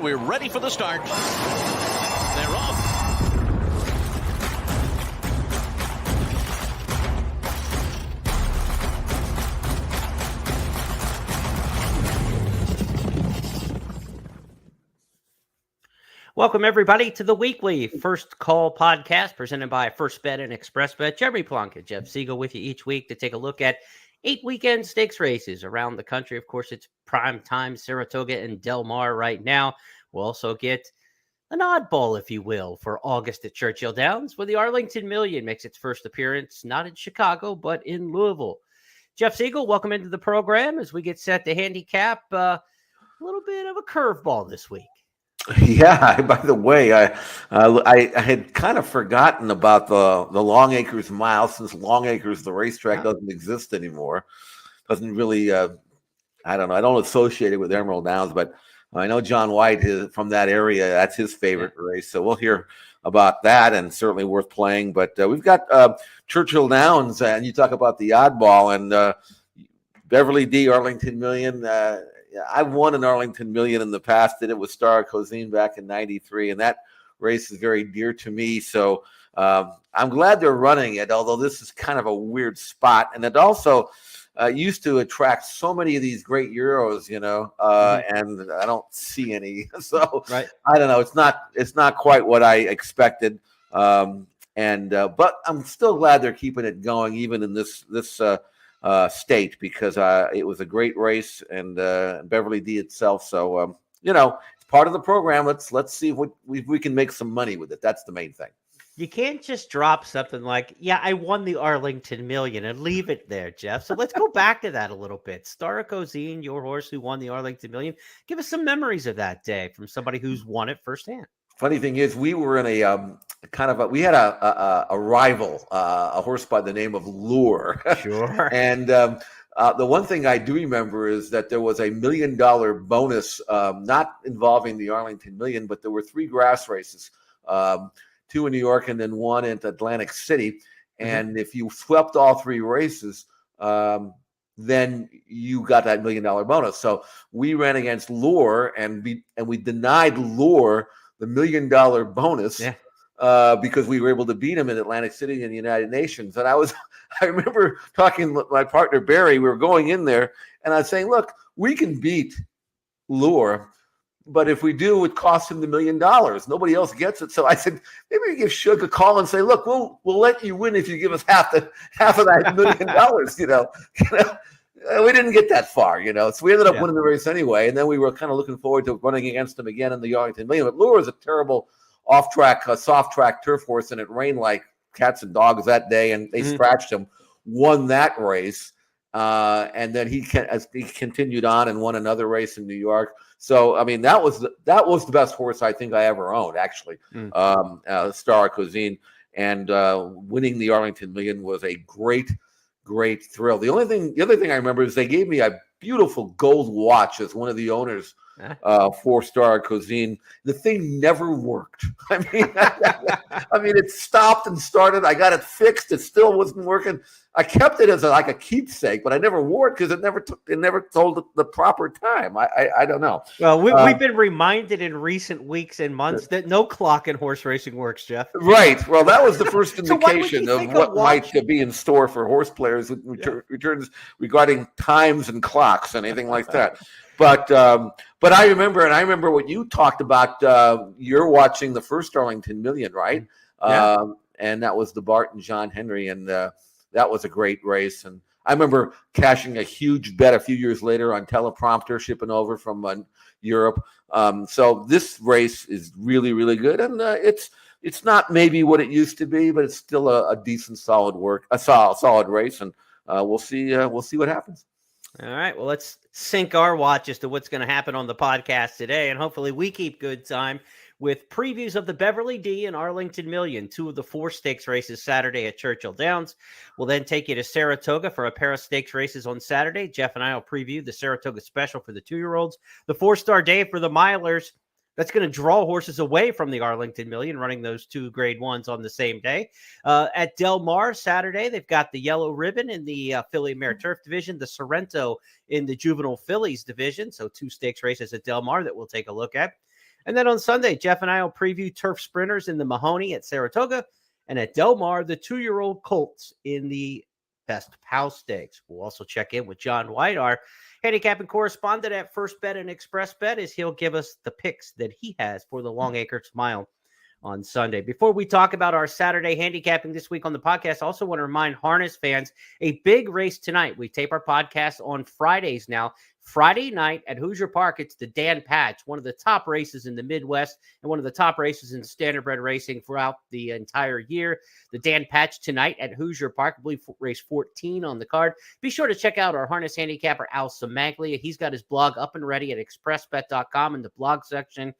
We're ready for the start. They're off. Welcome, everybody, to the weekly First Call podcast presented by First Bet and Express Bet. Jeremy Plonk and Jeff Siegel with you each week to take a look at 8 weekend stakes races around the country. Of course, it's prime time, Saratoga and Del Mar right now. We'll also get an oddball, if you will, for August at Churchill Downs, where the Arlington Million makes its first appearance, not in Chicago, but in Louisville. Jeff Siegel, welcome into the program as we get set to handicap a little bit of a curveball this week. Yeah. By the way, I had kind of forgotten about the Long Acres Mile, since Long Acres, the racetrack, doesn't exist anymore. Doesn't really, I don't know. I don't associate it with Emerald Downs, but I know John White is from that area. That's his favorite race. So we'll hear about that, and certainly worth playing. But we've got Churchill Downs, and you talk about the oddball, and Beverly D. Arlington Million. I've won an Arlington Million in the past, and it was Star Cozine back in '93, and that race is very dear to me. So I'm glad they're running it, although this is kind of a weird spot. And it also used to attract so many of these great Euros, and I don't see any. So right. I don't know. It's not quite what I expected. But I'm still glad they're keeping it going, even in this state, because it was a great race, and Beverly D itself. So it's part of the program. Let's see if we can make some money with it. That's the main thing. You can't just drop something like, I won the Arlington Million and leave it there, Jeff. So let's go back to that a little bit. Star Cozine, your horse who won the Arlington Million. Give us some memories of that day from somebody who's won it firsthand. Funny thing is, we were in we had a rival, a horse by the name of Lure. Sure. And the one thing I do remember is that there was a $1 million bonus, not involving the Arlington Million, but there were 3 grass races, 2 in New York and then 1 in Atlantic City. And if you swept all 3 races, then you got that $1 million bonus. So we ran against Lure, and we denied Lure the $1 million bonus because we were able to beat him in Atlantic City in the United Nations. And I remember talking with my partner Barry. We were going in there, and I was saying, "Look, we can beat Lure, but if we do, it costs him the $1 million. Nobody else gets it." So I said, maybe we give Shug a call and say, "Look, we'll let you win if you give us half of that $1 million." We didn't get that far, so we ended up winning the race anyway. And then we were kind of looking forward to running against him again in the Arlington Million. But Lure is a terrible off-track, soft track turf horse, and it rained like cats and dogs that day, and they scratched him. Won that race, and then he continued on and won another race in New York. So I mean, that was the best horse I think I ever owned, actually. Star Cozine, and winning the Arlington Million was a great thrill. The other thing I remember is they gave me a beautiful gold watch as one of the owners for Star Cozine. The thing never worked. I mean, it stopped and started. I got it fixed. It still wasn't working. I kept it as a keepsake, but I never wore it because it never told the proper time. I don't know. Well, we've been reminded in recent weeks and months that no clock in horse racing works, Jeff. Right. Well, that was the first So indication of what might be in store for horse players with returns regarding times and clocks and anything like that. But I remember what you talked about. You're watching the first Arlington Million, right? Yeah. And that was the Bart and John Henry, and that was a great race. And I remember cashing a huge bet a few years later on teleprompter, shipping over from Europe. So this race is really, really good, and it's not maybe what it used to be, but it's still a decent, solid race, and we'll see what happens. All right. Well, let's sync our watches to what's going to happen on the podcast today, and hopefully we keep good time with previews of the Beverly D and Arlington Million, 2 of the 4 stakes races Saturday at Churchill Downs. We'll then take you to Saratoga for a pair of stakes races on Saturday. Jeff and I will preview the Saratoga Special for the 2-year-olds, the 4-star day for the milers. That's going to draw horses away from the Arlington Million, running those 2 grade 1s on the same day. At Del Mar Saturday, they've got the Yellow Ribbon in the Filly Mare Turf division, the Sorrento in the Juvenile Fillies division. So 2 stakes races at Del Mar that we'll take a look at. And then on Sunday, Jeff and I will preview turf sprinters in the Mahoney at Saratoga, and at Del Mar, the 2-year-old Colts in the Best Pal Stakes. We'll also check in with John White, our handicapping correspondent at First Bet and Express Bet, as he'll give us the picks that he has for the Longacre Mile on Sunday. Before we talk about our Saturday handicapping this week on the podcast, I also want to remind harness fans a big race tonight. We tape our podcast on Fridays now. Friday night at Hoosier Park, it's the Dan Patch, one of the top races in the Midwest and one of the top races in standardbred racing throughout the entire year. The Dan Patch tonight at Hoosier Park, I believe race 14 on the card. Be sure to check out our harness handicapper, Al Samaglia. He's got his blog up and ready at expressbet.com in the blog section.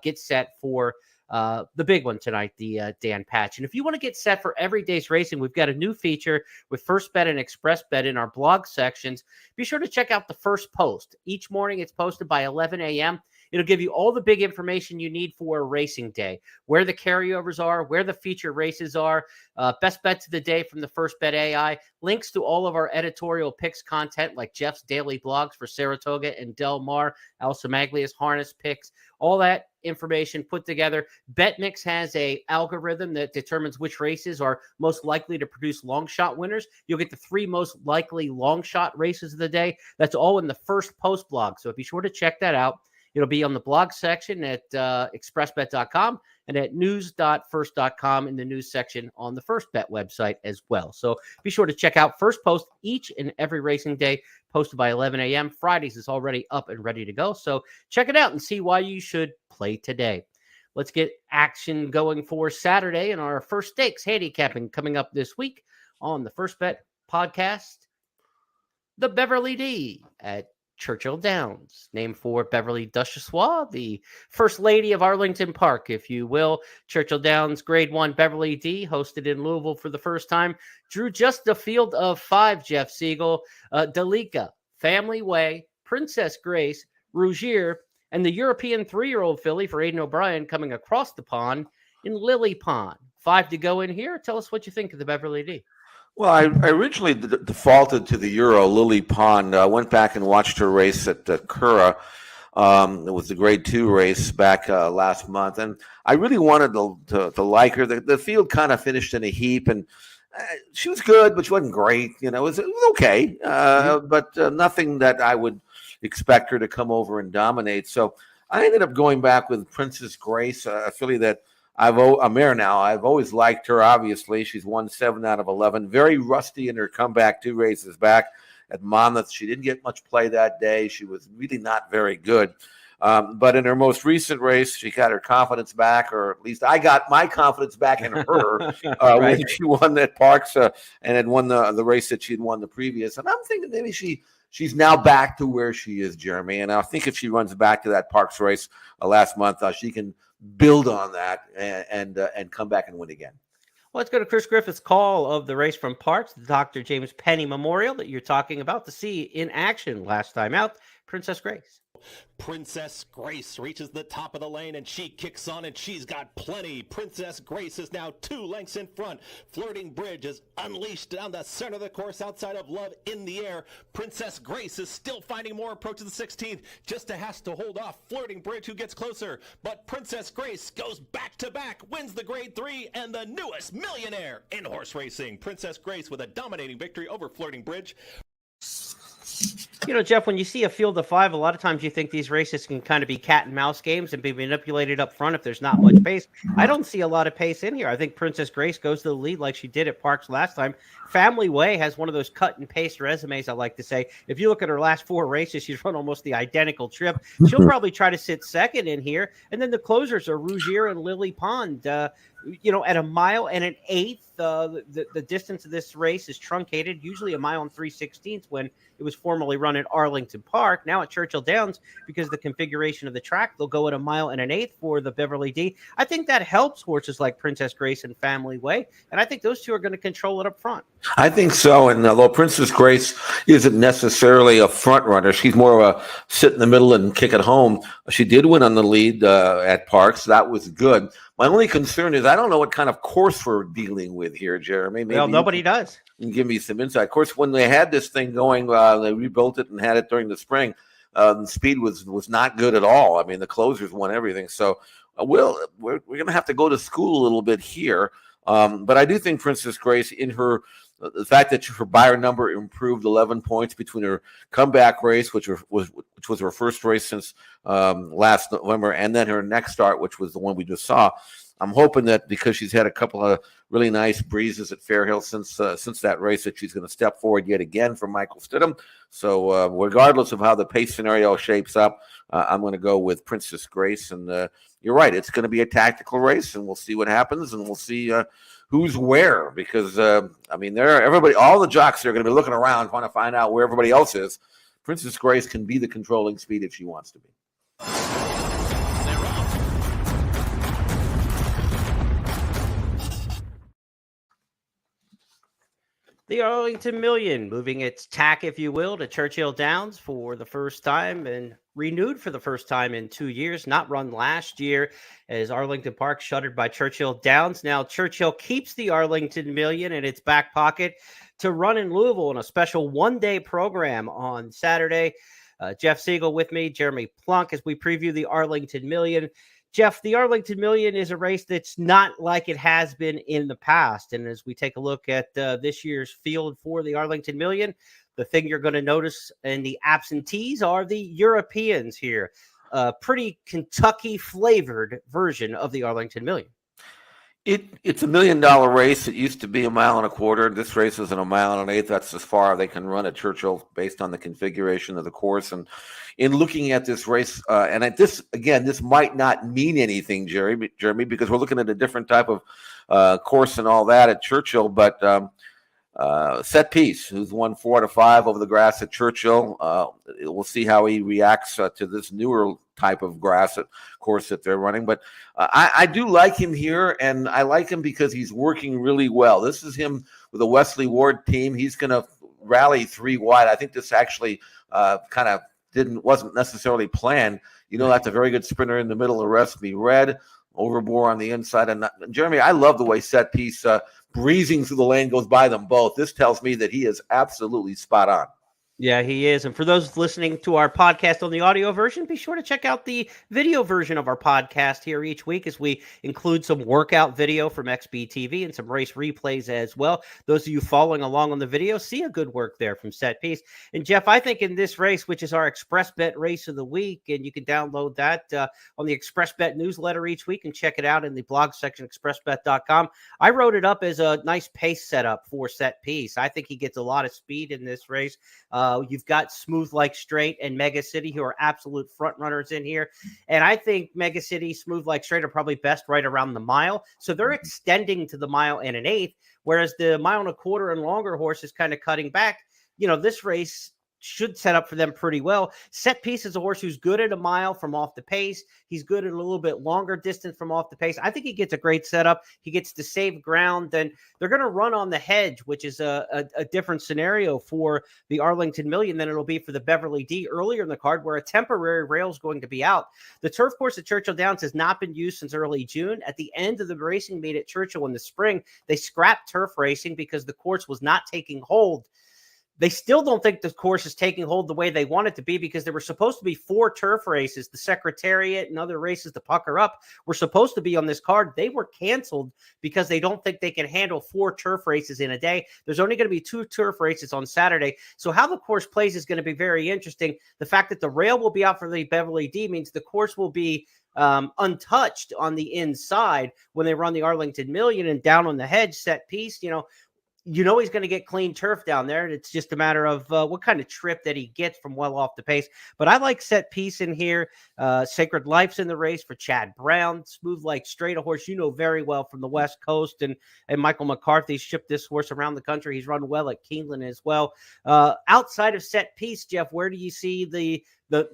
Get set for the big one tonight, the Dan Patch. And if you want to get set for every day's racing, we've got a new feature with First Bet and Express Bet in our blog sections. Be sure to check out the first post. Each morning it's posted by 11 a.m. It'll give you all the big information you need for a racing day, where the carryovers are, where the feature races are, best bets of the day from the First Bet AI, links to all of our editorial picks content like Jeff's daily blogs for Saratoga and Del Mar, Al Samaglia's harness picks, all that information put together. BetMix has a algorithm that determines which races are most likely to produce long shot winners. You'll get the 3 most likely long shot races of the day. That's all in the first post blog. So be sure to check that out. It'll be on the blog section at expressbet.com and at news.first.com in the news section on the First Bet website as well. So be sure to check out First Post each and every racing day, posted by 11 a.m. Fridays is already up and ready to go. So check it out and see why you should play today. Let's get action going for Saturday in our first stakes handicapping coming up this week on the First Bet podcast. The Beverly D at Churchill Downs, named for Beverly Duchessois, the First Lady of Arlington Park, if you will. Churchill Downs Grade 1 Beverly D, hosted in Louisville for the first time, drew just a field of 5, Jeff Siegel, Dalika, Family Way, Princess Grace, Rougier, and the European 3-year-old filly for Aidan O'Brien coming across the pond in Lily Pond. 5 to go in here. Tell us what you think of the Beverly D. Well, I originally defaulted to the Euro Lily Pond. I went back and watched her race at Cura. It was the Grade 2 race back last month, and I really wanted to like her. The field kind of finished in a heap, and she was good, but she wasn't great. You know, it was okay, but nothing that I would expect her to come over and dominate. So I ended up going back with Princess Grace, a filly that a mare now. I've always liked her, obviously. She's won 7 out of 11. Very rusty in her comeback 2 races back at Monmouth. She didn't get much play that day. She was really not very good. But in her most recent race, she got her confidence back, or at least I got my confidence back in her Right. when she won at Parks and had won the race that she'd won the previous. And I'm thinking maybe she's now back to where she is, Jeremy. And I think if she runs back to that Parks race last month, she can build on that and come back and win again. Well, let's go to Chris Griffith's call of the race from Parks, the Dr. James Penny Memorial that you're talking about, to see in action last time out, Princess Grace. Princess Grace reaches the top of the lane and she kicks on and she's got plenty. Princess Grace is now 2 lengths in front. Flirting Bridge is unleashed down the center of the course outside of Love in the Air. Princess Grace is still finding more approach to the 16th. Just has to hold off Flirting Bridge, who gets closer. But Princess Grace goes back to back, wins the Grade 3 and the newest millionaire in horse racing. Princess Grace with a dominating victory over Flirting Bridge. You know, Jeff, when you see a field of 5, a lot of times you think these races can kind of be cat and mouse games and be manipulated up front if there's not much pace. I don't see a lot of pace in here. I think Princess Grace goes to the lead like she did at Parks last time. Family Way has one of those cut and paste resumes, I like to say. If you look at her last 4 races, she's run almost the identical trip. She'll probably try to sit second in here. And then the closers are Rougier and Lily Pond. You know, at 1 mile and 1/8, the distance of this race is truncated, usually 1 mile and 3/16 when it was formerly run at Arlington Park. Now at Churchill Downs, because of the configuration of the track, they'll go at 1 mile and 1/8 for the Beverly D. I think that helps horses like Princess Grace and Family Way, and I think those 2 are going to control it up front. I think so, and although Princess Grace isn't necessarily a front runner, she's more of a sit in the middle and kick it home. She did win on the lead at Parks. That was good. My only concern is I don't know what kind of course we're dealing with here, Jeremy. Maybe Well, nobody does. You can give me some insight. Of course, when they had this thing going, they rebuilt it and had it during the spring. speed was not good at all. I mean, the closers won everything. So we're going to have to go to school a little bit here. But I do think Princess Grace, in her the fact that her buyer number improved 11 points between her comeback race, which was her first race since last November, and then her next start, which was the one we just saw. I'm hoping that because she's had a couple of really nice breezes at Fairhill since that race, that she's going to step forward yet again from Michael Stidham. So regardless of how the pace scenario shapes up, I'm going to go with Princess Grace. And you're right, it's going to be a tactical race, and we'll see what happens, and we'll see who's where. Because I mean, all the jocks are going to be looking around trying to find out where everybody else is. Princess Grace can be the controlling speed if she wants to be. The Arlington Million moving its tack, if you will, to Churchill Downs for the first time and renewed for the first time in 2 years, not run last year as Arlington Park shuttered by Churchill Downs. Now Churchill keeps the Arlington Million in its back pocket to run in Louisville in a special one-day program on Saturday. Jeff Siegel with me, Jeremy Plonk, as we preview the Arlington Million. Jeff, the Arlington Million is a race that's not like it has been in the past. And as we take a look at this year's field for the Arlington Million, the thing you're going to notice in the absentees are the Europeans here. Pretty Kentucky-flavored version of the Arlington Million. It's $1 million race. It used to be 1.25 miles. This race is in 1.1 miles. That's as far they can run at Churchill based on the configuration of the course. And in looking at this race, and at this again, this might not mean anything, Jeremy, because we're looking at a different type of course and all that at Churchill. But Set Piece, who's won 4 out of 5 over the grass at Churchill, we'll see how he reacts to this newer type of grass course that they're running. But I do like him here, and I like him because he's working really well. This is him with a Wesley Ward team. He's going to rally 3 wide. I think this actually kind of wasn't necessarily planned. You know, that's a very good sprinter in the middle. The rest be red, Overbore on the inside. And Jeremy, I love the way Set Piece breezing through the lane goes by them both. This tells me that he is absolutely spot on. Yeah, he is. And for those listening to our podcast on the audio version, be sure to check out the video version of our podcast here each week as we include some workout video from XBTV and some race replays as well. Those of you following along on the video see a good work there from Set Piece. And Jeff, I think in this race, which is our Express Bet race of the week, and you can download that on the Express Bet newsletter each week and check it out in the blog section, expressbet.com. I wrote it up as a nice pace setup for Set Piece. I think he gets a lot of speed in this race. You've got Smooth Like Straight and Mega City, who are absolute front runners in here. And I think Mega City, Smooth Like Straight are probably best right around the mile. So they're extending to the 1 1/8, whereas the 1 1/4 and longer horse is kind of cutting back. You know, this race should set up for them pretty well. Set Piece is a horse who's good at 1 mile from off the pace. He's good at a little bit longer distance from off the pace. I think he gets a great setup. He gets to save ground. Then they're going to run on the hedge, which is a different scenario for the Arlington Million than it'll be for the Beverly D earlier in the card, where a temporary rail is going to be out. The turf course at Churchill Downs has not been used since early June. At the end of the racing meet at Churchill in the spring, they scrapped turf racing because the course was not taking hold. They still don't think the course is taking hold the way they want it to be, because there were supposed to be 4 turf races. The Secretariat and other races to pucker up were supposed to be on this card. They were canceled because they don't think they can handle 4 turf races in a day. There's only going to be 2 turf races on Saturday. So how the course plays is going to be very interesting. The fact that the rail will be out for the Beverly D means the course will be untouched on the inside when they run the Arlington Million, and down on the hedge, Set Piece, you know he's going to get clean turf down there. It's just a matter of what kind of trip that he gets from well off the pace. But I like Set Piece in here. Sacred Life's in the race for Chad Brown. Smooth Like Straight, a horse you know very well from the West Coast. And Michael McCarthy shipped this horse around the country. He's run well at Keeneland as well. Outside of Set Piece, Jeff, where do you see the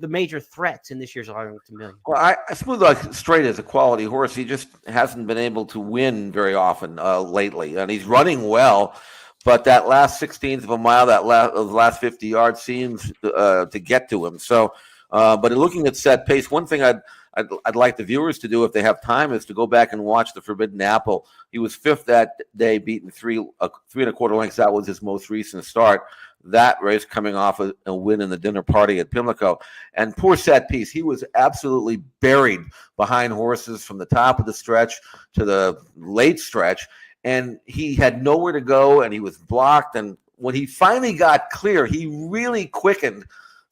major threats in this year's Arlington Million? Well, Smooth Like Straight is a quality horse. He just hasn't been able to win very often lately, and he's running well. But that last 16th of a mile, those last 50 yards seems to get to him. So, but in looking at Set Pace, one thing I'd like the viewers to do if they have time is to go back and watch the Forbidden Apple. He was 5th that day, beaten 3 1/4 lengths. That was his most recent start. that race coming off a win in the dinner party at Pimlico. And poor Set Piece, he was absolutely buried behind horses from the top of the stretch to the late stretch, and he had nowhere to go, and he was blocked. And when he finally got clear, he really quickened.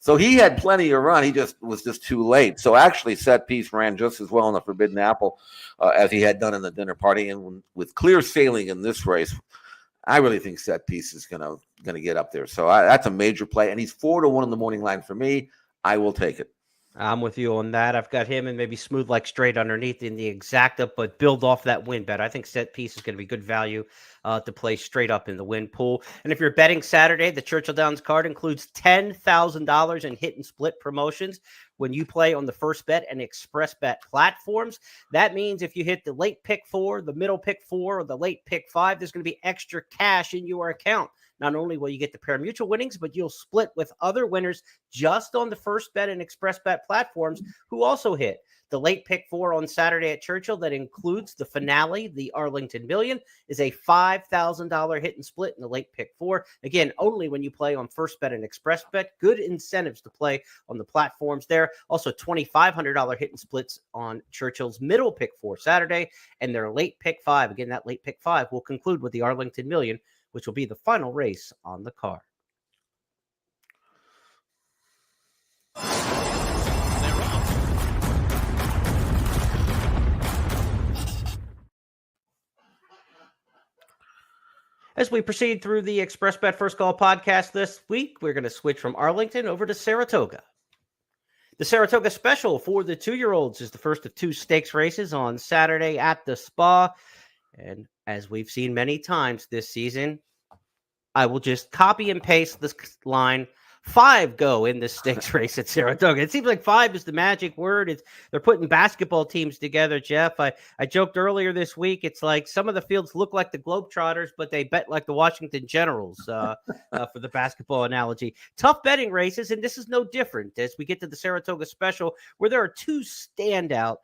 So he had plenty of run. He was just too late. So actually, Set Piece ran just as well in the Forbidden Apple as he had done in the dinner party. And with clear sailing in this race, I really think Set Piece is gonna get up there. So that's a major play. And he's 4-1 in the morning line for me. I will take it. I'm with you on that. I've got him and maybe Smooth Like Straight underneath in the exacta, but build off that win bet. I think Set Piece is going to be good value to play straight up in the win pool. And if you're betting Saturday, the Churchill Downs card includes $10,000 in hit and split promotions when you play on the First Bet and Express Bet platforms. That means if you hit the late pick 4, the middle pick 4, or the late pick 5, there's going to be extra cash in your account. Not only will you get the pari-mutuel winnings, but you'll split with other winners just on the First Bet and Express Bet platforms who also hit. The late pick 4 on Saturday at Churchill that includes the finale, the Arlington Million, is a $5,000 hit and split in the late pick 4. Again, only when you play on First Bet and Express Bet. Good incentives to play on the platforms there. Also, $2,500 hit and splits on Churchill's middle pick 4 Saturday and their late pick 5. Again, that late pick 5 will conclude with the Arlington Million, which will be the final race on the card. As we proceed through the Express Bet First Call podcast this week, we're going to switch from Arlington over to Saratoga. The Saratoga Special for the 2-year-olds is the first of 2 stakes races on Saturday at the Spa. And as we've seen many times this season, I will just copy and paste this line. 5 go in this stakes race at Saratoga. It seems like 5 is the magic word. They're putting basketball teams together, Jeff. I joked earlier this week, it's like some of the fields look like the Globetrotters, but they bet like the Washington Generals for the basketball analogy. Tough betting races, and this is no different as we get to the Saratoga Special, where there are 2 standout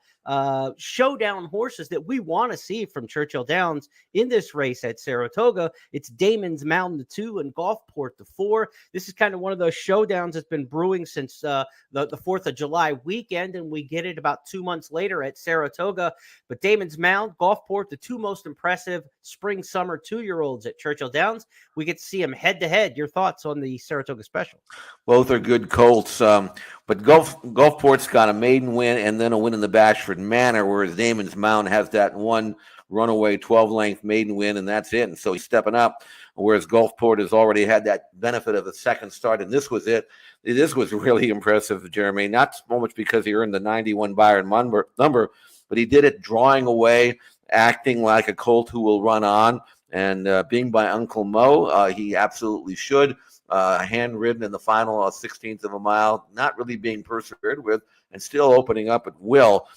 showdown horses that we want to see from Churchill Downs in this race at Saratoga. It's Damon's Mountain, the 2, and Gulfport, the 4. This is kind of one of those showdowns that's been brewing since the 4th of July weekend, and we get it about 2 months later at Saratoga. But Damon's Mound, Gulfport, the 2 most impressive spring-summer 2-year-olds at Churchill Downs. We get to see them head-to-head. Your thoughts on the Saratoga Special? Both are good colts, but Gulfport's got a maiden win and then a win in the Bashford Manor, whereas Damon's Mound has that one runaway 12-length maiden win, and that's it. And so he's stepping up, whereas Gulfport has already had that benefit of a second start, and this was it. This was really impressive, Jeremy, not so much because he earned the 91 Byron number, but he did it drawing away, acting like a colt who will run on, and being by Uncle Mo, he absolutely should. Hand-ridden in the final 16th of a mile, not really being persevered with, and still opening up at will.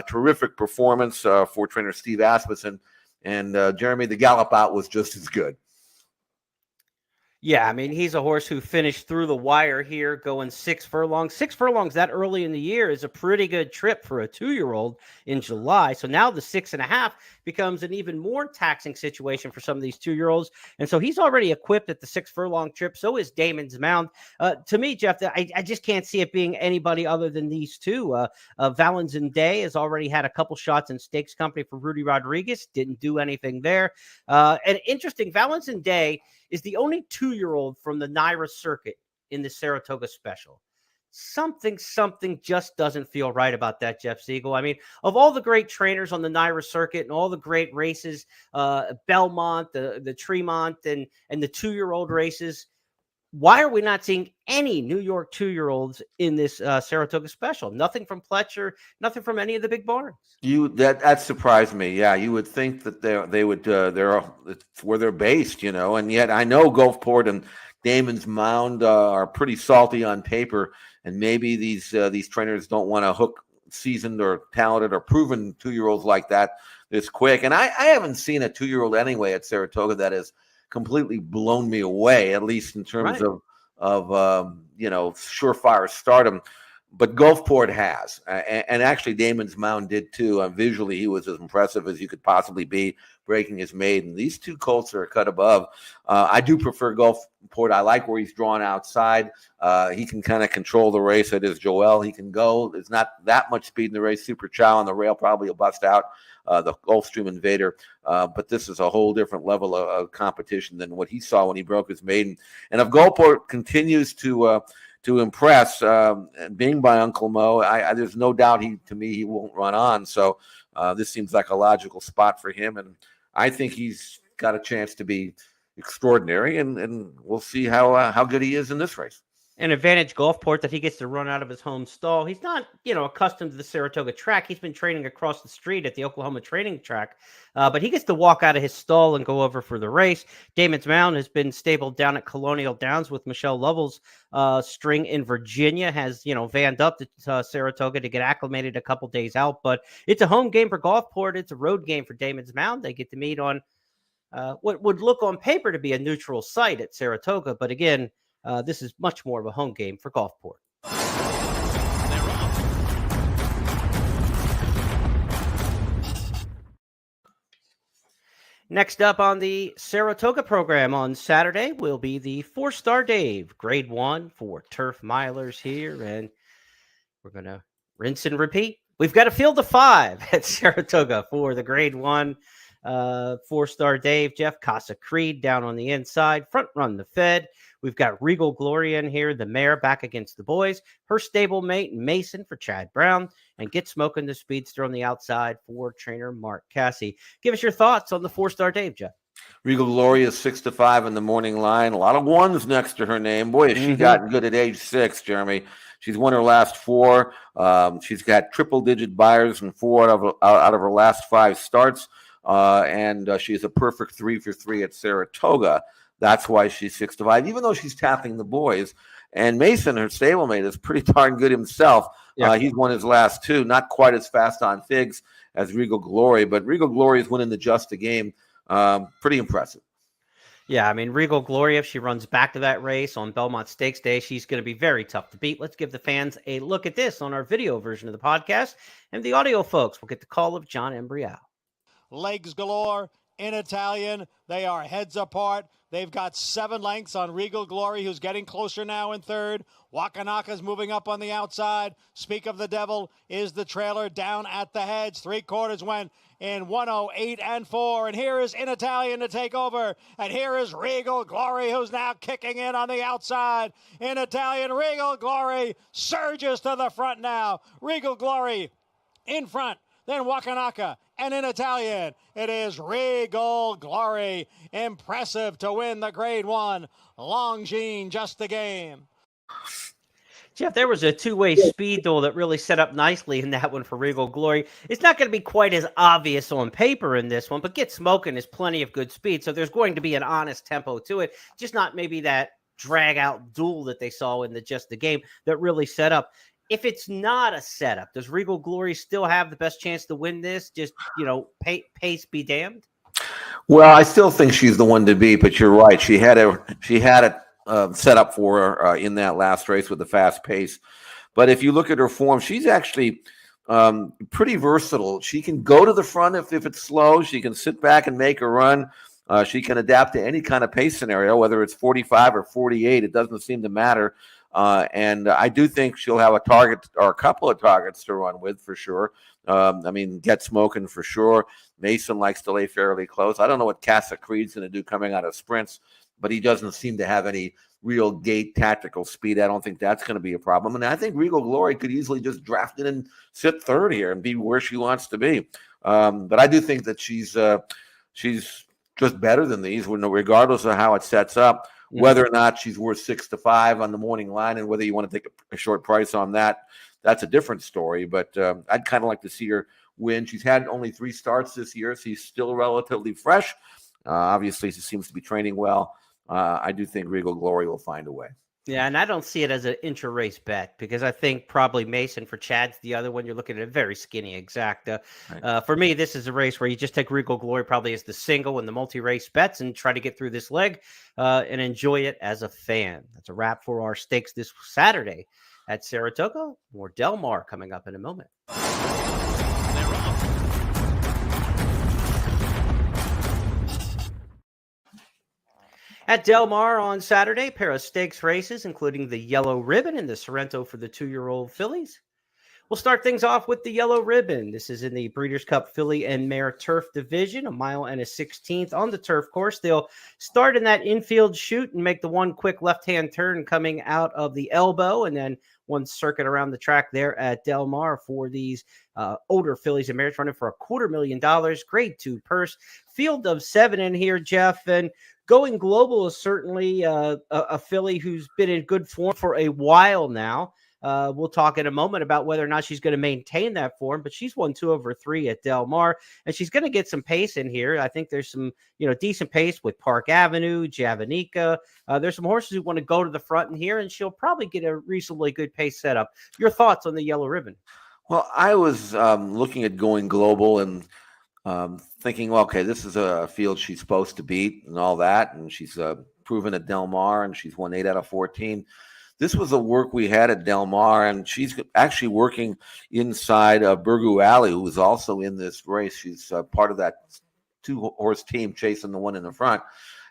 Terrific performance for trainer Steve Asmussen. And Jeremy, the gallop out was just as good. Yeah, I mean, he's a horse who finished through the wire here going 6 furlongs. 6 furlongs that early in the year is a pretty good trip for a 2-year-old in July. So now the 6.5 becomes an even more taxing situation for some of these 2-year-olds. And so he's already equipped at the 6 furlong trip. So is Damon's Mound. To me, Jeff, I just can't see it being anybody other than these 2. Valens and Day has already had a couple shots in stakes company for Rudy Rodriguez. Didn't do anything there. And interesting, Valens and Day is the only 2-year-old from the NYRA circuit in the Saratoga Special. Something just doesn't feel right about that, Jeff Siegel. I mean, of all the great trainers on the NYRA circuit and all the great races, Belmont, the Tremont, and the 2-year-old races, why are we not seeing any New York 2-year-olds in this Saratoga Special? Nothing from Pletcher, nothing from any of the big barns. That surprised me. Yeah, you would think that they would they're where they're based, and yet I know Gulfport and Damon's Mound are pretty salty on paper, and maybe these trainers don't want to hook seasoned or talented or proven 2-year-olds like that this quick. And I haven't seen a 2-year-old anyway at Saratoga that has completely blown me away, at least in terms of surefire stardom. but Gulfport has, and actually Damon's Mound did too. Visually, he was as impressive as you could possibly be, breaking his maiden. These two colts are a cut above. I do prefer Gulfport. I like where he's drawn outside. He can kind of control the race. It is Joel. He can go. There's not that much speed in the race. Super Chow on the rail probably will bust out the Gulfstream Invader. But this is a whole different level of competition than what he saw when he broke his maiden. And if Gulfport continues to impress, being by Uncle Mo, there's no doubt he won't run on. So this seems like a logical spot for him, and I think he's got a chance to be extraordinary, and we'll see how good he is in this race. An advantage Gulfport that he gets to run out of his home stall. He's not, accustomed to the Saratoga track. He's been training across the street at the Oklahoma training track, but he gets to walk out of his stall and go over for the race. Damon's Mound has been stabled down at Colonial Downs with Michelle Lovell's string in Virginia, has, vanned up to Saratoga to get acclimated a couple days out, but it's a home game for Gulfport. It's a road game for Damon's Mound. They get to meet on what would look on paper to be a neutral site at Saratoga, but again, this is much more of a home game for Gulfport. Next up on the Saratoga program on Saturday will be the 4-Star Dave, Grade 1 for turf milers here, and we're going to rinse and repeat. We've got a field of 5 at Saratoga for the Grade 1 4-Star Dave. Jeff Casa Creed down on the inside, front run the Fed. We've got Regal Glory in here, the mare back against the boys. Her stablemate Mason for Chad Brown, and Get Smoking the Speedster on the outside for trainer Mark Cassie. Give us your thoughts on the 4-Star Dave, Jeff. Regal Glory is 6-5 in the morning line. A lot of ones next to her name. Boy, has she gotten good at age 6, Jeremy. She's won her last 4. She's got triple-digit buyers in 4 out of her last 5 starts, and she's a perfect 3 for 3 at Saratoga. That's why she's 6-5, even though she's tackling the boys. And Mason, her stablemate, is pretty darn good himself. Yeah. He's won his last 2, not quite as fast on figs as Regal Glory, but Regal Glory is winning the just a game. Pretty impressive. Yeah, I mean, Regal Glory, if she runs back to that race on Belmont Stakes Day, she's going to be very tough to beat. Let's give the fans a look at this on our video version of the podcast. And the audio folks will get the call of John Embrial. Legs galore in Italian. They are heads apart. They've got 7 lengths on Regal Glory, who's getting closer now in 3rd. Wakanaka's moving up on the outside. Speak of the Devil is the trailer down at the heads. 3/4 went in 1:08 and 4. And here is In Italian to take over. And here is Regal Glory, who's now kicking in on the outside. In Italian, Regal Glory surges to the front now. Regal Glory in front. Then Wakanaka, and In Italian, it is Regal Glory. Impressive to win the Grade 1. Longines, just the game. Jeff, there was a 2-way speed duel that really set up nicely in that one for Regal Glory. It's not going to be quite as obvious on paper in this one, but Get Smoking is plenty of good speed, so there's going to be an honest tempo to it, just not maybe that drag-out duel that they saw in the just the game that really set up. If it's not a setup, does Regal Glory still have the best chance to win this? Just, pace be damned? Well, I still think she's the one to beat, but you're right. She had it set up for her in that last race with the fast pace. But if you look at her form, she's actually pretty versatile. She can go to the front if it's slow. She can sit back and make a run. She can adapt to any kind of pace scenario, whether it's 45 or 48. It doesn't seem to matter. And I do think she'll have a target or a couple of targets to run with for sure. Get Smoking for sure. Mason likes to lay fairly close. I don't know what Casa Creed's going to do coming out of sprints, but he doesn't seem to have any real gate tactical speed. I don't think that's going to be a problem. And I think Regal Glory could easily just draft in and sit 3rd here and be where she wants to be. But I do think that she's just better than these, regardless of how it sets up. Whether or not she's worth 6-5 on the morning line, and whether you want to take a short price on that, that's a different story. But I'd kind of like to see her win. She's had only 3 starts this year. She's still relatively fresh. Obviously, she seems to be training well. I do think Regal Glory will find a way. Yeah, and I don't see it as an intra-race bet because I think probably Mason for Chad's the other one. You're looking at a very skinny exacta. Right. For me, this is a race where you just take Regal Glory probably as the single and the multi-race bets and try to get through this leg and enjoy it as a fan. That's a wrap for our stakes this Saturday at Saratoga. More Del Mar coming up in a moment. They're off. At Del Mar on Saturday, pair of stakes races, including the Yellow Ribbon and the Sorrento for the 2-year-old fillies. We'll start things off with the Yellow Ribbon. This is in the Breeders' Cup Filly and Mare Turf Division, 1 mile and a 16th on the turf course. They'll start in that infield chute and make the one quick left-hand turn coming out of the elbow, and then one circuit around the track there at Del Mar for these older fillies and mares running for $250,000. Grade 2 purse. Field of 7 in here, Jeff, and Going Global is certainly a filly who's been in good form for a while now. We'll talk in a moment about whether or not she's going to maintain that form, but she's won 2 over 3 at Del Mar, and she's going to get some pace in here. I think there's some, decent pace with Park Avenue, Javanica. There's some horses who want to go to the front in here, and she'll probably get a reasonably good pace setup. Your thoughts on the Yellow Ribbon? Well, I was looking at Going Global and thinking, well, okay, this is a field she's supposed to beat and all that, and she's proven at Del Mar, and she's won 8 out of 14. This was the work we had at Del Mar, and she's actually working inside Burgoo Alley, who is also in this race. She's part of that 2-horse team chasing the one in the front.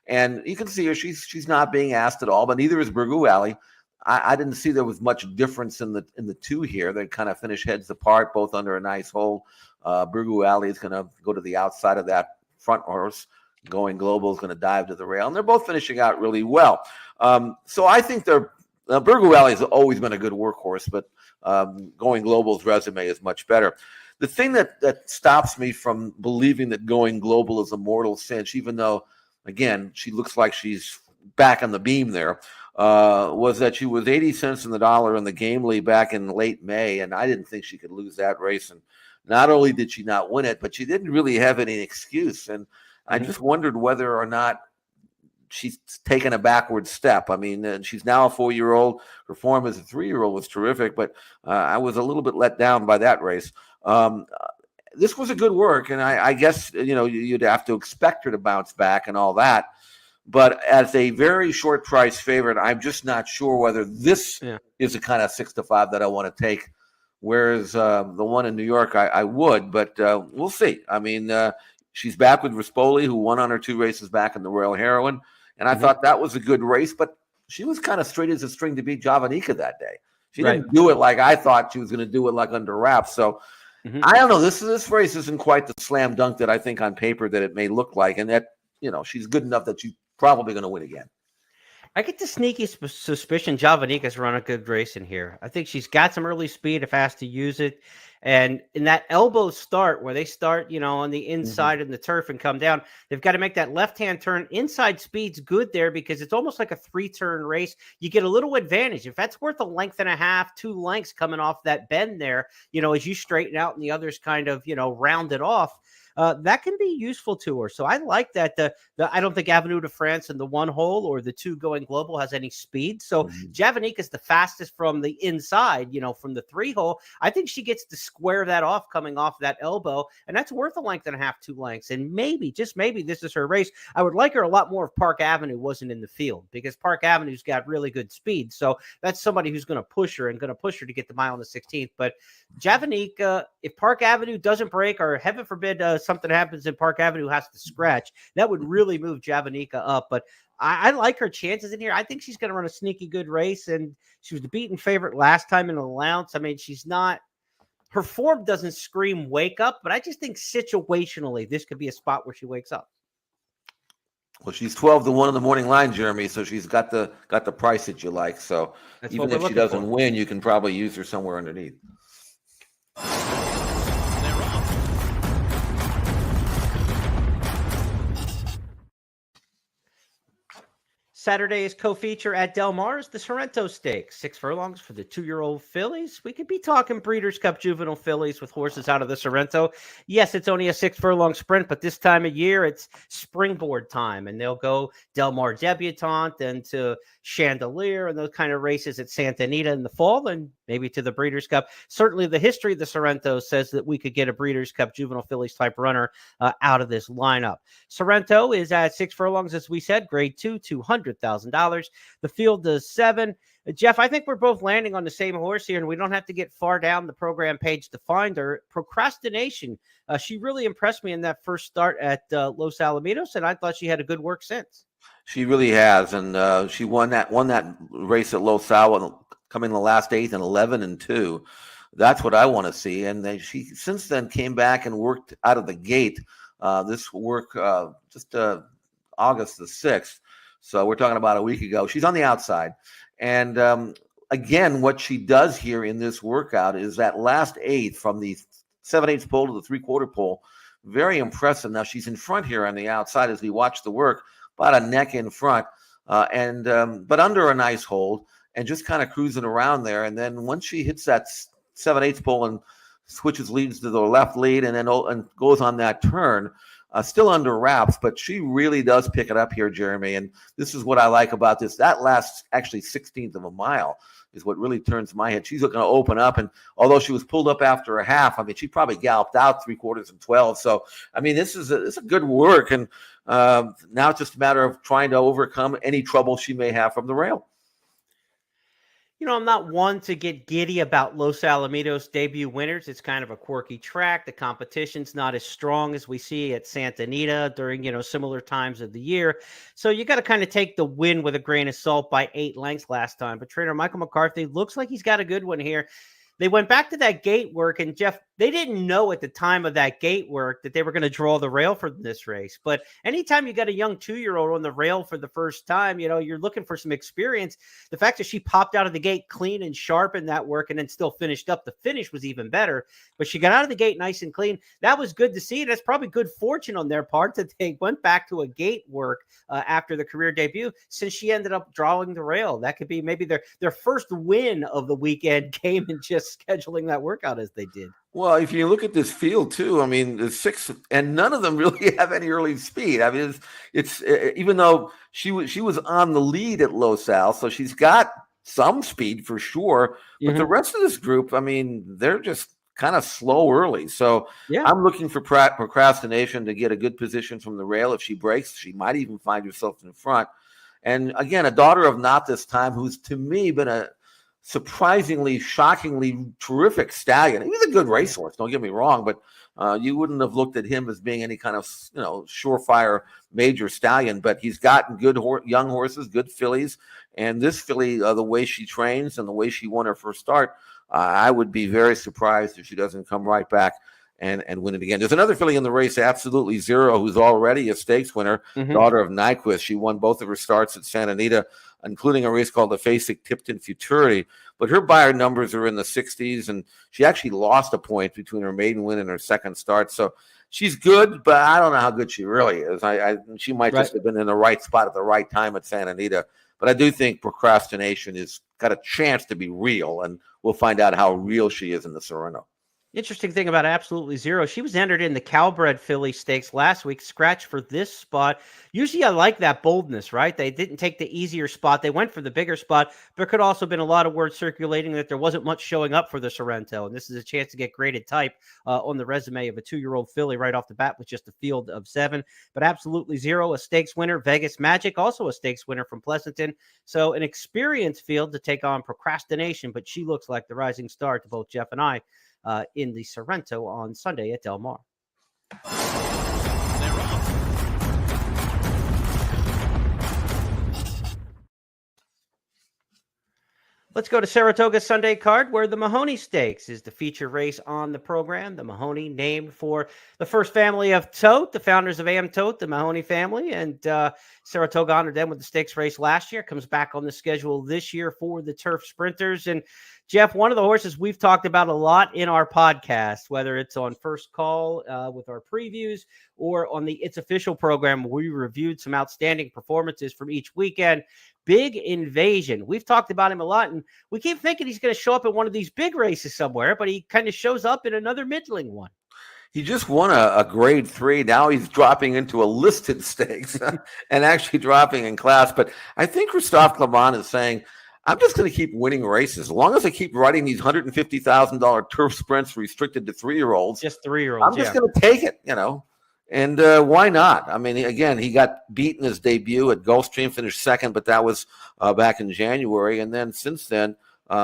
And you can see her, she's not being asked at all, but neither is Burgoo Alley. I didn't see there was much difference in the two here. They kind of finish heads apart, both under a nice hold. Burgoo Alley is going to go to the outside of that front horse. Going Global is going to dive to the rail, and they're both finishing out really well. So I think Burgoo Alley has always been a good workhorse, but Going Global's resume is much better. The thing that stops me from believing that Going Global is a mortal cinch, even though, again, she looks like she's back on the beam there, was that she was 80 cents in the dollar in the Gamely back in late May, and I didn't think she could lose that race. And not only did she not win it, but she didn't really have any excuse. And I just wondered whether or not she's taken a backward step. I mean, she's now a 4-year-old. Her form as a 3-year-old was terrific, but I was a little bit let down by that race. This was a good work, and I guess, you'd have to expect her to bounce back and all that. But as a very short price favorite, I'm just not sure whether this is the kind of 6-5 that I want to take. Whereas the one in New York, I would, but we'll see. I mean, she's back with Rispoli, who won on her 2 races back in the Royal Heroine. And I thought that was a good race, but she was kind of straight as a string to beat Javanica that day. She didn't do it like I thought she was going to do it, like under wraps. So I don't know. This race isn't quite the slam dunk that I think on paper that it may look like. And that, she's good enough that she's probably going to win again. I get the sneaky suspicion Javanica's run a good race in here. I think she's got some early speed if asked to use it. And in that elbow start where they start, on the inside in the turf and come down, they've got to make that left-hand turn. Inside speed's good there because it's almost like a 3-turn race. You get a little advantage. If that's worth 1.5 lengths, 2 lengths coming off that bend there, as you straighten out and the others kind of, round it off. That can be useful to her. So I like that. I don't think Avenue de France in the 1 hole or the 2 Going Global has any speed. So Javanica is the fastest from the inside, from the 3 hole. I think she gets to square that off coming off that elbow, and that's worth 1.5 lengths, 2 lengths. And maybe, just maybe, this is her race. I would like her a lot more if Park Avenue wasn't in the field, because Park Avenue's got really good speed. So that's somebody who's going to push her to get the mile on the 16th. But Javanica, if Park Avenue doesn't break, or heaven forbid something happens and Park Avenue has to scratch, that would really move Javanica up. But I like her chances in here. I think she's going to run a sneaky good race, and she was the beaten favorite last time in an allowance. I mean, her form doesn't scream wake up, but I just think situationally this could be a spot where she wakes up. Well, she's 12-1 in the morning line, Jeremy, so she's got the price that you like. So that's even if she doesn't win, you can probably use her somewhere underneath. Saturday's co-feature at Del Mar is the Sorrento Stakes, 6 furlongs for the 2-year-old fillies. We could be talking Breeders' Cup juvenile fillies with horses out of the Sorrento. Yes, it's only a 6-furlong sprint, but this time of year it's springboard time, and they'll go Del Mar Debutante and to Chandelier and those kind of races at Santa Anita in the fall, and maybe to the Breeders' Cup. Certainly the history of the Sorrento says that we could get a Breeders' Cup juvenile fillies type runner out of this lineup. Sorrento is at 6 furlongs, as we said, grade 2, $200,000. $100,000. The field does 7. Jeff, I think we're both landing on the same horse here, and we don't have to get far down the program page to find her. Procrastination. She really impressed me in that first start at Los Alamitos, and I thought she had a good work since. She really has, and she won that race at Los Al, coming in the last 8th and 11-2. That's what I want to see. And she since then came back and worked out of the gate. This work just August the 6th. So we're talking about a week ago. She's on the outside. And again, what she does here in this workout is that last 8th from the 7/8 pole to the 3/4 pole. Very impressive. Now she's in front here on the outside as we watch the work, about a neck in front, but under a nice hold and just kind of cruising around there. And then once she hits that 7/8 pole and switches leads to the left lead and then goes on that turn, still under wraps, but she really does pick it up here, Jeremy. And this is what I like about this. That last actually 16th of a mile is what really turns my head. She's going to open up, and although she was pulled up after a half, I mean, she probably galloped out 3/4 and 12. So, I mean, this is a good work, and now it's just a matter of trying to overcome any trouble she may have from the rail. You know, I'm not one to get giddy about Los Alamitos debut winners. It's kind of a quirky track. The competition's not as strong as we see at Santa Anita during, similar times of the year. So you got to kind of take the win with a grain of salt by 8 lengths last time. But trainer Michael McCarthy looks like he's got a good one here. They went back to that gate work, and Jeff, they didn't know at the time of that gate work that they were going to draw the rail for this race. But anytime you got a young 2-year-old on the rail for the first time, you're looking for some experience. The fact that she popped out of the gate clean and sharp in that work and then still finished up, the finish was even better. But she got out of the gate nice and clean. That was good to see. That's probably good fortune on their part that they went back to a gate work after the career debut, since she ended up drawing the rail. That could be maybe their first win of the weekend came in just scheduling that workout as they did. Well, if you look at this field too, I mean, the 6, and none of them really have any early speed. I mean, it's even though she was on the lead at Los Al, so she's got some speed for sure. But the rest of this group, I mean, they're just kind of slow early. So yeah. I'm looking for procrastination to get a good position from the rail. If she breaks, she might even find herself in front. And again, a daughter of Not This Time, who's to me been a surprisingly, shockingly terrific stallion. He was a good racehorse, don't get me wrong, but you wouldn't have looked at him as being any kind of surefire major stallion. But he's gotten good young horses, good fillies, and this filly, the way she trains and the way she won her first start, I would be very surprised if she doesn't come right back and win it again. There's another filly in the race, Absolutely Zero, who's already a stakes winner, daughter of Nyquist. She won both of her starts at Santa Anita, including a race called the Fasig Tipton Futurity. But her buyer numbers are in the 60s, and she actually lost a point between her maiden win and her second start. So she's good, but I don't know how good she really is. She might just have been in the right spot at the right time at Santa Anita. But I do think procrastination has got a chance to be real, and we'll find out how real she is in the Sereno. Interesting thing about Absolutely Zero, she was entered in the Calbred Philly Stakes last week, scratched for this spot. Usually I like that boldness, right? They didn't take the easier spot. They went for the bigger spot. There could also have been a lot of words circulating that there wasn't much showing up for the Sorrento, and this is a chance to get graded type on the resume of a 2-year-old filly right off the bat with just a field of 7. But Absolutely Zero, a stakes winner. Vegas Magic, also a stakes winner from Pleasanton. So an experienced field to take on procrastination, but she looks like the rising star to both Jeff and I in the Sorrento on Sunday at Del Mar. They're off. Let's go to Saratoga's Sunday card, where the Mahoney Stakes is the feature race on the program. The Mahoney, named for the first family of Tote, the founders of AM Tote, the Mahoney family. And Saratoga honored them with the stakes race last year. Comes back on the schedule this year for the Turf Sprinters. And Jeff, one of the horses we've talked about a lot in our podcast, whether it's on First Call with our previews or on the It's Official program, where we reviewed some outstanding performances from each weekend. Big Invasion. We've talked about him a lot, and we keep thinking he's going to show up in one of these big races somewhere, but he kind of shows up in another middling one. He just won a grade 3. Now he's dropping into a listed stakes and actually dropping in class. But I think Christophe Clement is saying, I'm just going to keep winning races. As long as I keep riding these $150,000 turf sprints restricted to 3-year-olds. Just 3-year-olds. I'm just going to take it, And why not? I mean, again, he got beat in his debut at Gulfstream, finished second, but that was back in January. And then since then,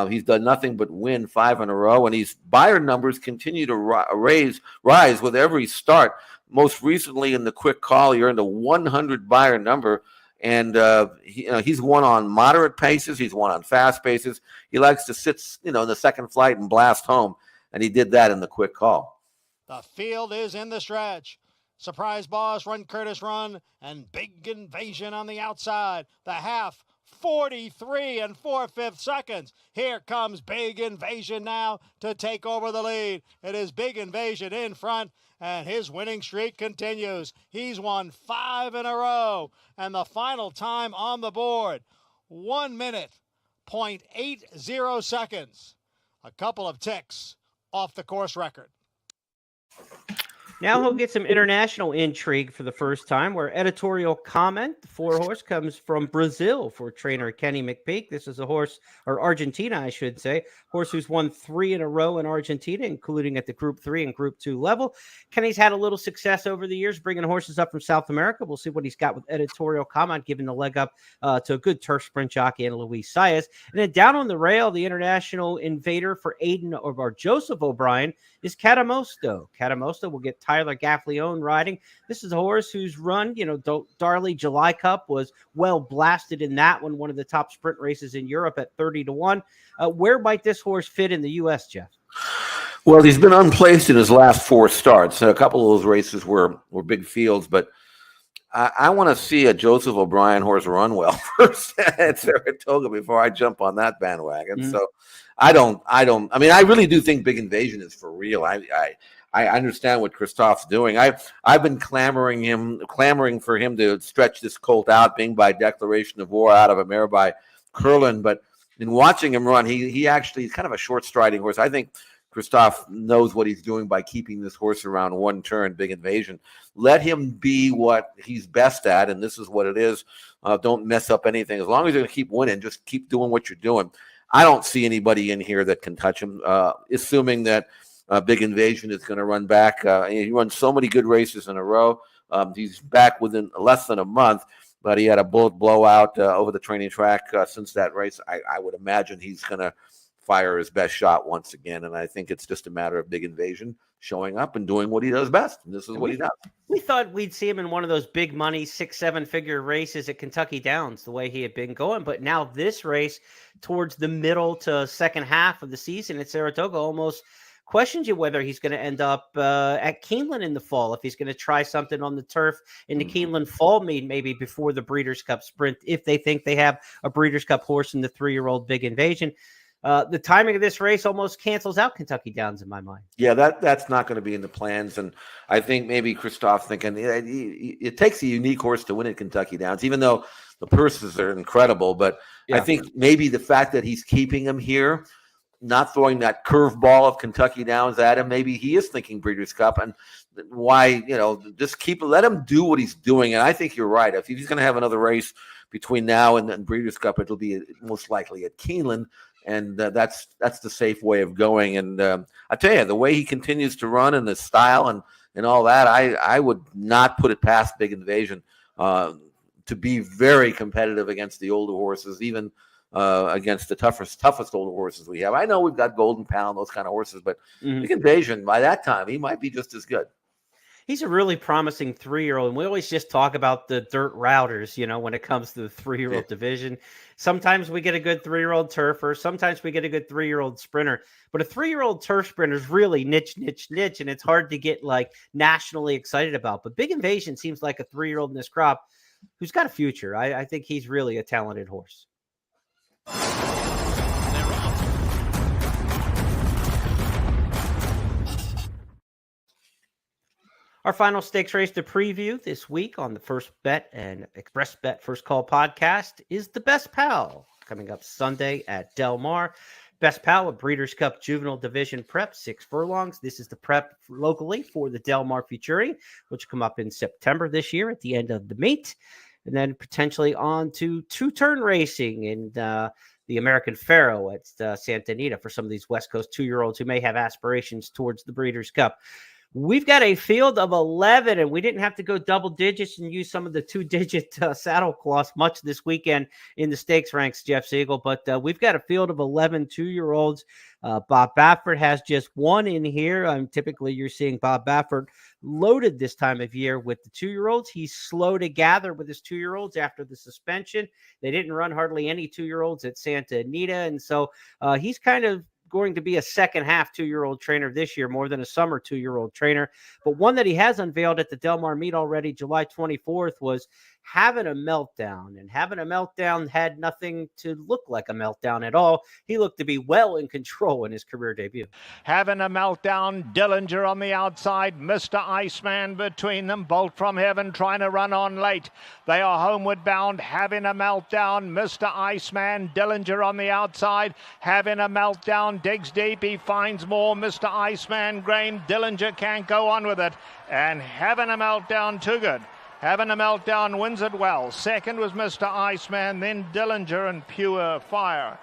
he's done nothing but win 5 in a row. And his Bayern numbers continue to rise with every start. Most recently in the quick call, he earned a 100 Bayern number. And he's won on moderate paces. He's won on fast paces. He likes to sit, in the second flight and blast home. And he did that in the quick call. The field is in the stretch. Surprise boss, run Curtis run, and big invasion on the outside. The half, 43 and 4/5 seconds. Here comes Big Invasion now to take over the lead. It is Big Invasion in front, and his winning streak continues. He's won 5 in a row, and the final time on the board, 1 minute, 0.80 seconds. A couple of ticks off the course record. Now he'll get some international intrigue for the first time, where editorial comment, the 4-horse, comes from Brazil for trainer Kenny McPeak. This is a horse, or Argentina, I should say, horse who's won 3 in a row in Argentina, including at the Group 3 and Group 2 level. Kenny's had a little success over the years bringing horses up from South America. We'll see what he's got with editorial comment, giving the leg up to a good turf sprint jockey and Luis Saez. And then down on the rail, the international invader for Aiden or Joseph O'Brien is Catamosto. Catamosto will get Tyler Gaffleone riding. This is a horse whose run, Darley July Cup was well blasted in that one of the top sprint races in Europe at 30-1. Where might this horse fit in the U.S., Jeff? Well, he's been unplaced in his last 4 starts. A couple of those races were big fields, but I want to see a Joseph O'Brien horse run well first at Saratoga before I jump on that bandwagon. Mm-hmm. So I really do think Big Invasion is for real. I understand what Christophe's doing. I've been clamoring for him to stretch this colt out, being by declaration of war out of a mare by Curlin. But in watching him run, he actually is kind of a short striding horse. I think Christophe knows what he's doing by keeping this horse around one turn, Big Invasion. Let him be what he's best at, and this is what it is. Don't mess up anything. As long as you're going to keep winning, just keep doing what you're doing. I don't see anybody in here that can touch him, assuming that Big Invasion is going to run back. He runs so many good races in a row. He's back within less than a month, but he had a bullet blowout over the training track since that race. I would imagine he's going to fire his best shot once again, and I think it's just a matter of Big Invasion showing up and doing what he does best, and this is what he does. We thought we'd see him in one of those big money 6-7 figure races at Kentucky Downs, the way he had been going, but now this race towards the middle to second half of the season at Saratoga almost questions you whether he's going to end up at Keeneland in the fall, if he's going to try something on the turf in the Keeneland fall meet, maybe before the Breeders' Cup Sprint, if they think they have a Breeders' Cup horse in the 3-year-old Big Invasion. The timing of this race almost cancels out Kentucky Downs in my mind. Yeah, that's not going to be in the plans. And I think maybe Christophe thinking it takes a unique horse to win at Kentucky Downs, even though the purses are incredible. But yeah. I think maybe the fact that he's keeping him here, not throwing that curveball of Kentucky Downs at him, maybe he is thinking Breeders' Cup. And why, just let him do what he's doing. And I think you're right. If he's going to have another race between now and Breeders' Cup, it'll be most likely at Keeneland. And that's the safe way of going. And I tell you, the way he continues to run and the style and all that, I would not put it past Big Invasion to be very competitive against the older horses, even against the toughest older horses we have. I know we've got Golden Pound, those kind of horses, but Big Invasion, by that time, he might be just as good. He's a really promising 3-year-old, and we always just talk about the dirt routers, when it comes to the 3-year-old division. Sometimes we get a good 3-year-old turfer. Sometimes we get a good 3-year-old sprinter. But a 3-year-old turf sprinter is really niche, and it's hard to get nationally excited about. But Big Invasion seems like a 3-year-old in this crop who's got a future. I think he's really a talented horse. Our final stakes race to preview this week on the First Bet and Express Bet First Call podcast is the Best Pal, coming up Sunday at Del Mar. Best Pal, a Breeders' Cup Juvenile Division prep, 6 furlongs. This is the prep locally for the Del Mar Futuri, which will come up in September this year at the end of the meet. And then potentially on to 2-turn racing in the American Pharaoh at Santa Anita for some of these West Coast 2-year-olds who may have aspirations towards the Breeders' Cup. We've got a field of 11, and we didn't have to go double digits and use some of the two-digit saddle cloths much this weekend in the stakes ranks, Jeff Siegel. But we've got a field of 11 two-year-olds. Bob Baffert has just one in here. Typically, you're seeing Bob Baffert loaded this time of year with the two-year-olds. He's slow to gather with his two-year-olds after the suspension. They didn't run hardly any two-year-olds at Santa Anita, and so he's kind of going to be a second half two-year-old trainer this year more than a summer two-year-old trainer. But one that he has unveiled at the Del Mar meet already, July 24th, was having a meltdown. And having a meltdown had nothing to look like a meltdown at all. He looked to be well in control in his career debut. Having a meltdown, Dillinger on the outside, Mr. Iceman between them, Bolt from Heaven trying to run on late. They are homeward bound, having a meltdown, Mr. Iceman, Dillinger on the outside, having a meltdown, digs deep, he finds more, Mr. Iceman, Grain, Dillinger can't go on with it, and having a meltdown, too good. Having a meltdown wins it well. Second was Mr. Iceman, then Dillinger and Pure Fire.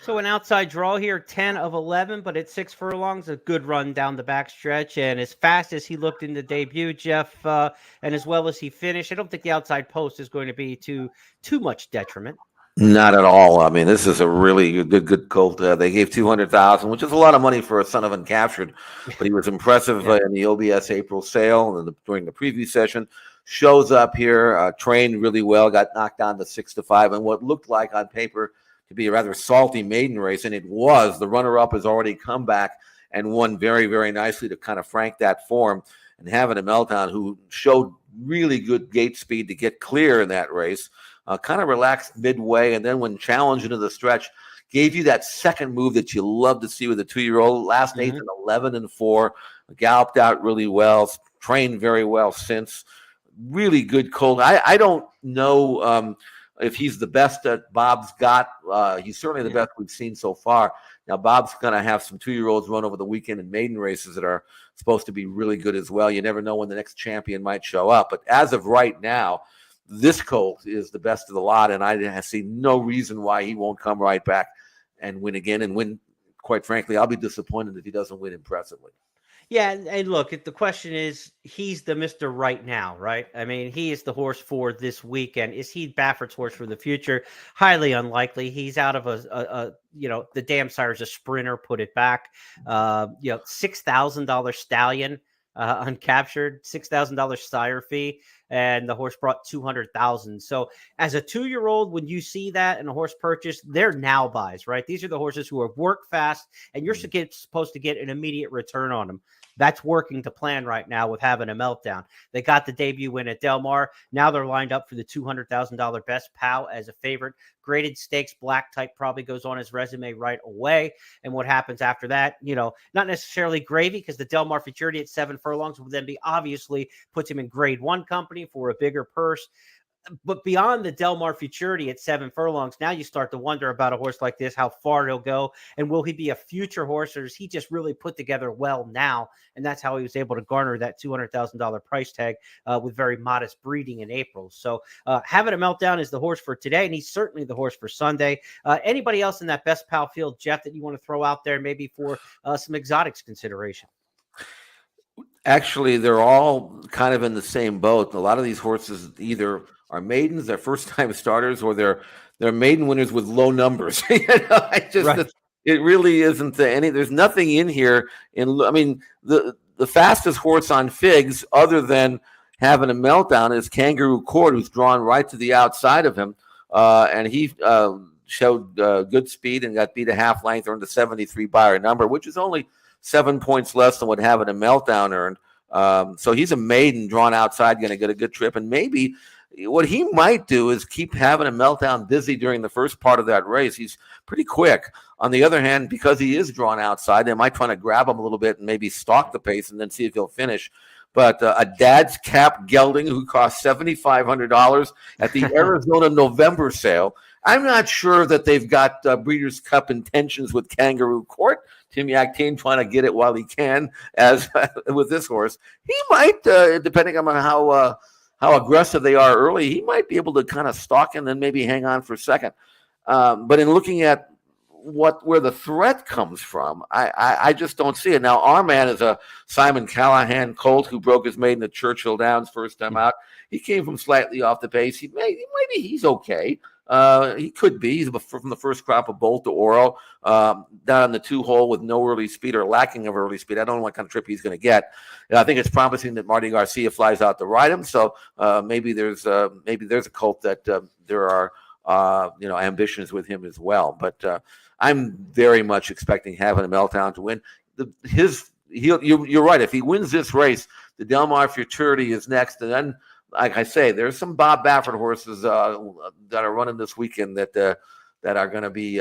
So an outside draw here, 10 of 11, but at 6 furlongs, a good run down the backstretch. And as fast as he looked in the debut, Jeff, and as well as he finished, I don't think the outside post is going to be too much detriment. Not at all. I mean, this is a really good Colt. They gave $200,000, which is a lot of money for a son of Uncaptured, but he was impressive in the OBS April sale and during the preview session. Shows up here, trained really well, got knocked down to 6-5, and what looked like on paper to be a rather salty maiden race, and it was. The runner-up has already come back and won very, very nicely to kind of frank that form. And having a meltdown, who showed really good gate speed to get clear in that race. Kind of relaxed midway, and then when challenged into the stretch, gave you that second move that you love to see with a two-year-old. Last 8 and 11 and 4, galloped out really well, trained very well since. Really good Colt. I don't know if he's the best that Bob's got. He's certainly the best we've seen so far. Now, Bob's going to have some two-year-olds run over the weekend in maiden races that are supposed to be really good as well. You never know when the next champion might show up. But as of right now, this Colt is the best of the lot, and I see no reason why he won't come right back and win again. And win, quite frankly, I'll be disappointed if he doesn't win impressively. Yeah, and look, the question is, he's the Mr. Right Now, right? I mean, he is the horse for this weekend. Is he Baffert's horse for the future? Highly unlikely. He's out of the damn sire's a sprinter, put it back. $6,000 stallion, uncaptured, $6,000 sire fee, and the horse brought $200,000. So as a 2-year-old, when you see that in a horse purchase, they're now buys, right? These are the horses who are work fast, and you're supposed to get an immediate return on them. That's working to plan right now with having a meltdown. They got the debut win at Del Mar. Now they're lined up for the $200,000 Best Pal as a favorite. Graded stakes, black type probably goes on his resume right away. And what happens after that, not necessarily gravy, because the Del Mar Futurity at 7 furlongs will then be obviously puts him in grade 1 company for a bigger purse. But beyond the Del Mar Futurity at 7 furlongs, now you start to wonder about a horse like this, how far he'll go, and will he be a future horse, or is he just really put together well now? And that's how he was able to garner that $200,000 price tag with very modest breeding in April. So having a meltdown is the horse for today, and he's certainly the horse for Sunday. Anybody else in that Best Pal field, Jeff, that you want to throw out there maybe for some exotics consideration? Actually, they're all kind of in the same boat. A lot of these horses either are maidens, they're first-time starters, or they're maiden winners with low numbers. It really isn't any. There's nothing in here. The fastest horse on Figs, other than having a meltdown, is Kangaroo Court, who's drawn right to the outside of him, and he showed good speed and got beat a half length, earned a 73 Beyer number, which is only 7 points less than what having a meltdown earned. So he's a maiden drawn outside, going to get a good trip. And maybe what he might do is keep having a meltdown busy during the first part of that race. He's pretty quick. On the other hand, because he is drawn outside, they might try to grab him a little bit and maybe stalk the pace and then see if he'll finish. But a Dad's Cap Gelding, who cost $7,500 at the Arizona November sale, I'm not sure that they've got Breeders' Cup intentions with Kangaroo Court. Tim Yakteen trying to get it while he can, as with this horse. He might, depending on how aggressive they are early, he might be able to kind of stalk and then maybe hang on for second. But in looking at where the threat comes from. I just don't see it. Now, our man is a Simon Callahan Colt who broke his maiden at Churchill Downs first time out. He came from slightly off the pace. Maybe he's okay. He could be. He's from the first crop of Bolt to Oro, down in the 2-hole with no early speed or lacking of early speed. I don't know what kind of trip he's going to get. And I think it's promising that Marty Garcia flies out to ride him. So maybe there's a Colt that there are ambitions with him as well. But I'm very much expecting having a Meltdown to win. You're right. If he wins this race, the Del Mar Futurity is next, and then, like I say, there's some Bob Baffert horses that are running this weekend that are going to be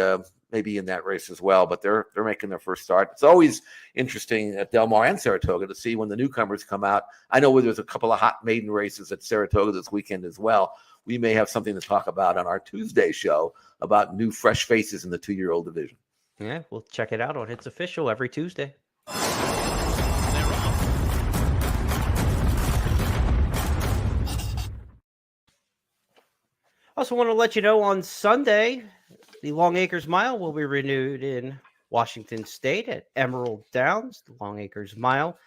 maybe in that race as well. But they're making their first start. It's always interesting at Del Mar and Saratoga to see when the newcomers come out. I know there's a couple of hot maiden races at Saratoga this weekend as well. We may have something to talk about on our Tuesday show about new fresh faces in the 2-year-old division. Yeah, we'll check it out on It's Official every Tuesday. Also want to let you know on Sunday, the Long Acres Mile will be renewed in Washington State at Emerald Downs, the Long Acres Mile.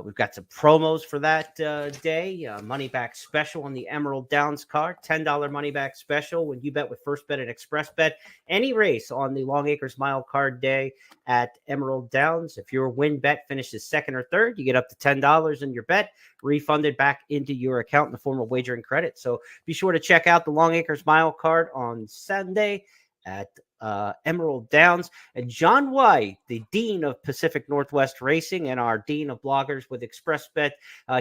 We've got some promos for that day. Money back special on the Emerald Downs card. $10 money back special when you bet with First Bet and Express Bet. Any race on the Long Acres Mile card day at Emerald Downs. If your win bet finishes second or third, you get up to $10 in your bet refunded back into your account in the form of wagering credit. So be sure to check out the Long Acres Mile card on Sunday at Emerald Downs. And John White, the Dean of Pacific Northwest Racing and our Dean of Bloggers with ExpressBet,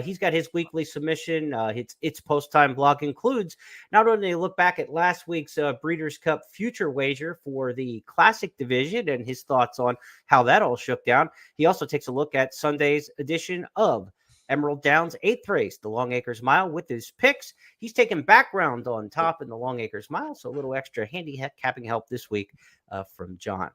he's got his weekly submission. Its post-time blog includes not only a look back at last week's Breeders' Cup future wager for the Classic Division and his thoughts on how that all shook down, he also takes a look at Sunday's edition of Emerald Downs 8th race, the Long Acres Mile, with his picks. He's taking background on top in the Long Acres Mile, so a little extra handicapping help this week from John.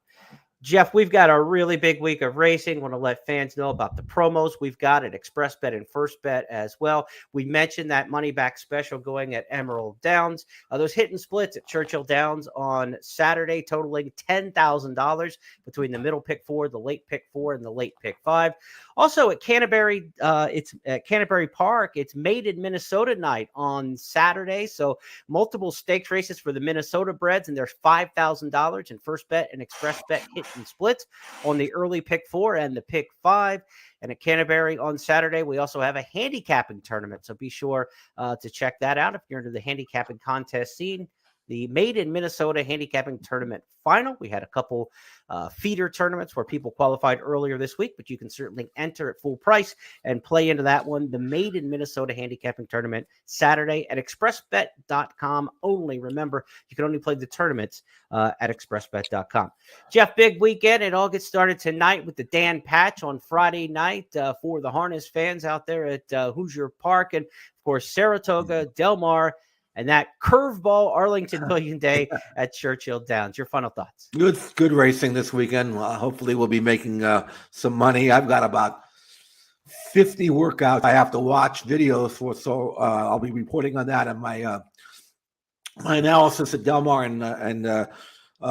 Jeff, we've got a really big week of racing. Want to let fans know about the promos we've got at ExpressBet and First Bet as well. We mentioned that money back special going at Emerald Downs. Those hit and splits at Churchill Downs on Saturday, totaling $10,000 between the middle pick 4, the late pick 4, and the late pick 5. Also at Canterbury, it's at Canterbury Park. It's Made in Minnesota night on Saturday. So multiple stakes races for the Minnesota breds, and there's $5,000 in First Bet and ExpressBet hit and splits on the early pick 4 and the pick 5. And at Canterbury on Saturday, we also have a handicapping tournament. So be sure to check that out if you're into the handicapping contest scene. The Made in Minnesota handicapping tournament final. We had a couple feeder tournaments where people qualified earlier this week, but you can certainly enter at full price and play into that one. The Made in Minnesota handicapping tournament Saturday at expressbet.com only. Remember, you can only play the tournaments at expressbet.com. Jeff, big weekend. It all gets started tonight with the Dan Patch on Friday night for the harness fans out there at Hoosier Park. And, of course, Saratoga, Del Mar, and that curveball Arlington Million Day at Churchill Downs. Your final thoughts? Good racing this weekend. Hopefully we'll be making some money. I've got about 50 workouts I have to watch videos for, so I'll be reporting on that in my analysis at Del Mar and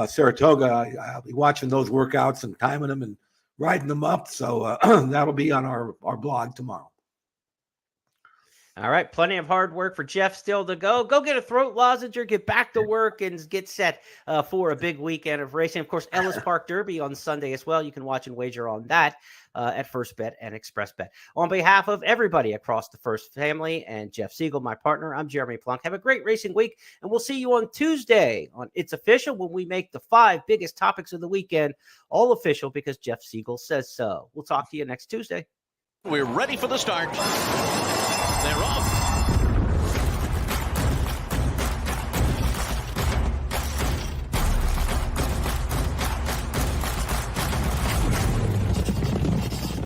Saratoga. I'll be watching those workouts and timing them and writing them up. So that'll be on our blog tomorrow. All right, plenty of hard work for Jeff still to go. Go get a throat lozenge, get back to work, and get set for a big weekend of racing. Of course, Ellis Park Derby on Sunday as well. You can watch and wager on that at First Bet and Express Bet. On behalf of everybody across the First family and Jeff Siegel, my partner, I'm Jeremy Plonk. Have a great racing week, and we'll see you on Tuesday on It's Official when we make the 5 biggest topics of the weekend all official because Jeff Siegel says so. We'll talk to you next Tuesday. We're ready for the start. They're off.